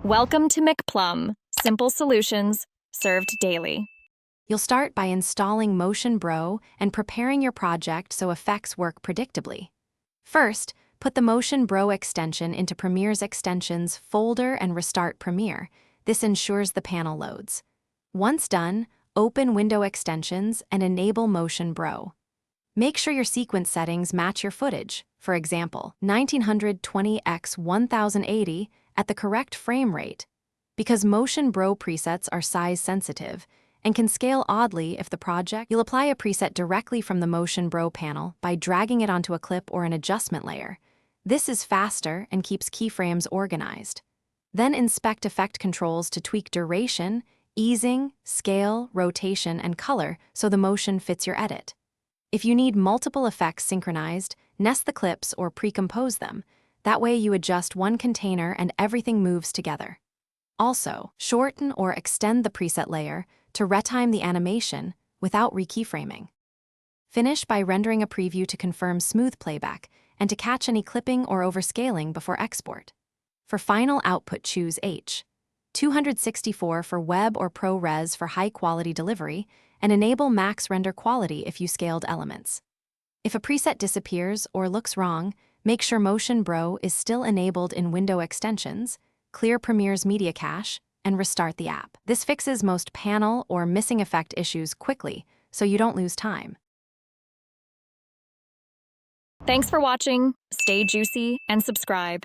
Welcome to McPlum, simple solutions served daily. You'll start by installing Motion Bro and preparing your project so effects work predictably. First, put the Motion Bro extension into Premiere's Extensions folder and restart Premiere. This ensures the panel loads. Once done, open Window Extensions and enable Motion Bro. Make sure your sequence settings match your footage, for example, 1920x 1080 at the correct frame rate, because Motion Bro presets are size-sensitive and can scale oddly if the project. You'll apply a preset directly from the Motion Bro panel by dragging it onto a clip or an adjustment layer. This is faster and keeps keyframes organized. Then inspect effect controls to tweak duration, easing, scale, rotation, and color so the motion fits your edit. If you need multiple effects synchronized, nest the clips or pre-compose them. That way you adjust one container and everything moves together. Also, shorten or extend the preset layer to retime the animation without re-keyframing. Finish by rendering a preview to confirm smooth playback and to catch any clipping or overscaling before export. For final output, choose H.264 for web or ProRes for high-quality delivery, and enable max render quality if you scaled elements. If a preset disappears or looks wrong, make sure Motion Bro is still enabled in Window Extensions, clear Premiere's media cache, and restart the app. This fixes most panel or missing effect issues quickly, so you don't lose time. Thanks for watching. Stay juicy and subscribe.